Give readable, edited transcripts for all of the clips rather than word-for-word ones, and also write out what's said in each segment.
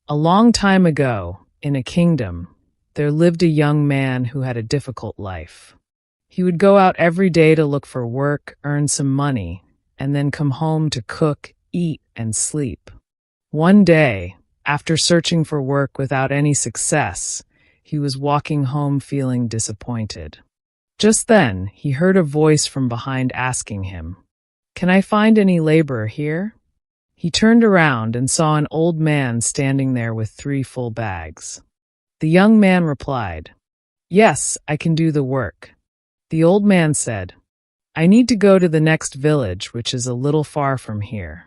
A long time ago, in a kingdom, there lived a young man who had a difficult life. He would go out every day to look for work, earn some money, and then come home to cook, eat, and sleep. One day, after searching for work without any success, he was walking home feeling disappointed. Just then, he heard a voice from behind asking him, "Can I find any labor here?" He turned around and saw an old man standing there with 3 full bags. The young man replied, "Yes, I can do the work." The old man said, "I need to go to the next village, which is a little far from here.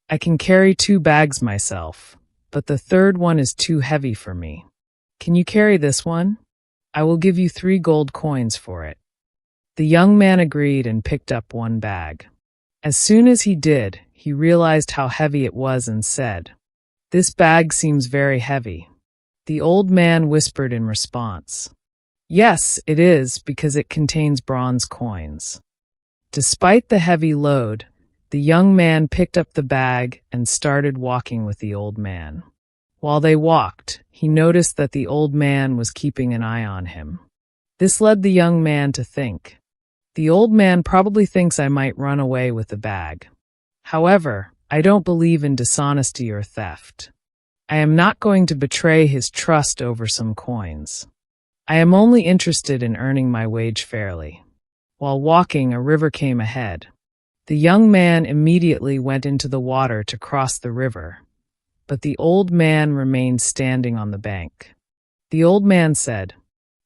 I can carry 2 bags myself, but the third one is too heavy for me. Can you carry this one? I will give you 3 gold coins for it." The young man agreed and picked up 1 bag. As soon as he did, he realized how heavy it was and said, "This bag seems very heavy." The old man whispered in response, "Yes, it is, because it contains bronze coins." Despite the heavy load, the young man picked up the bag and started walking with the old man. While they walked, he noticed that the old man was keeping an eye on him. This led the young man to think, "The old man probably thinks I might run away with the bag. However, I don't believe in dishonesty or theft. I am not going to betray his trust over some coins. I am only interested in earning my wage fairly." While walking, a river came ahead. The young man immediately went into the water to cross the river, but the old man remained standing on the bank. The old man said,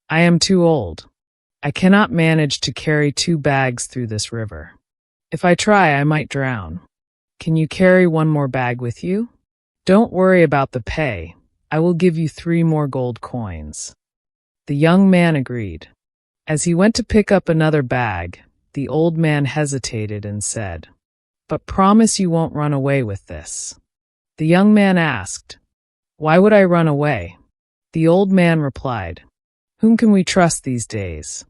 "I am too old. I cannot manage to carry 2 bags through this river. If I try, I might drown. Can you carry 1 more bag with you? Don't worry about the pay. I will give you 3 more gold coins." The young man agreed. As he went to pick up another bag, the old man hesitated and said, "But promise you won't run away with this." The young man asked, "Why would I run away?" The old man replied, "Whom can we trust these days?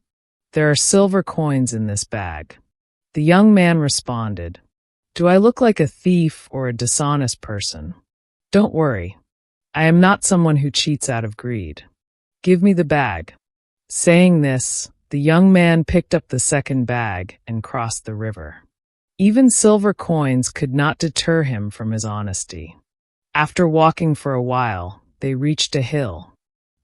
There are silver coins in this bag." The young man responded, "Do I look like a thief or a dishonest person? Don't worry. I am not someone who cheats out of greed. Give me the bag." Saying this, the young man picked up the second bag and crossed the river. Even silver coins could not deter him from his honesty. After walking for a while, they reached a hill.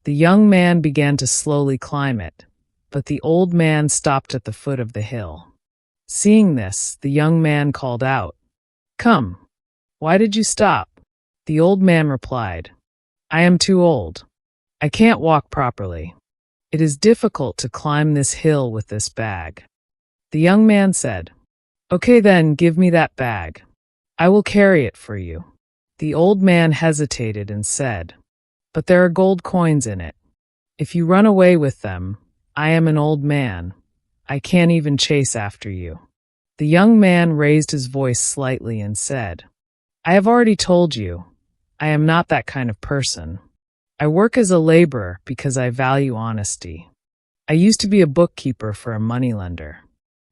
The young man began to slowly climb it, but the old man stopped at the foot of the hill. Seeing this, the young man called out, "Come, why did you stop?" The old man replied, "I am too old. I can't walk properly. It is difficult to climb this hill with this bag." The young man said, "Okay then, give me that bag. I will carry it for you." The old man hesitated and said, "But there are gold coins in it. If you run away with them, I am an old man. I can't even chase after you." The young man raised his voice slightly and said, "I have already told you, I am not that kind of person. I work as a laborer because I value honesty. I used to be a bookkeeper for a moneylender.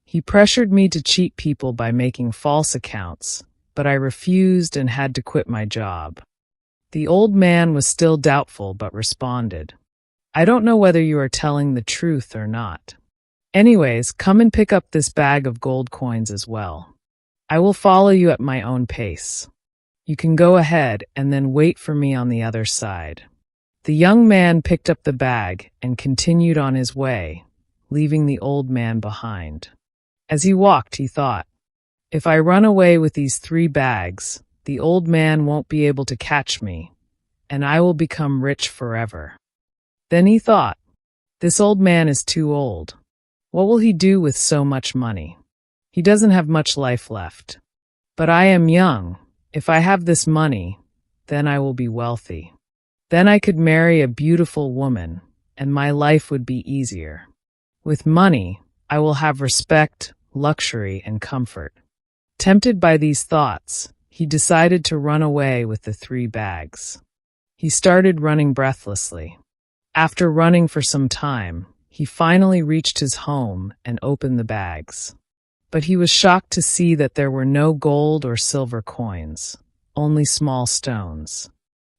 He pressured me to cheat people by making false accounts, but I refused and had to quit my job." The old man was still doubtful but responded, "I don't know whether you are telling the truth or not. Anyways, come and pick up this bag of gold coins as well. I will follow you at my own pace. You can go ahead and then wait for me on the other side." The young man picked up the bag and continued on his way, leaving the old man behind. As he walked, he thought, "If I run away with these 3 bags, the old man won't be able to catch me, and I will become rich forever." Then he thought, "This old man is too old. What will he do with so much money? He doesn't have much life left. But I am young. If I have this money, then I will be wealthy. Then I could marry a beautiful woman, and my life would be easier. With money, I will have respect, luxury, and comfort." Tempted by these thoughts, he decided to run away with the 3 bags. He started running breathlessly. After running for some time, he finally reached his home and opened the bags. But he was shocked to see that there were no gold or silver coins, only small stones.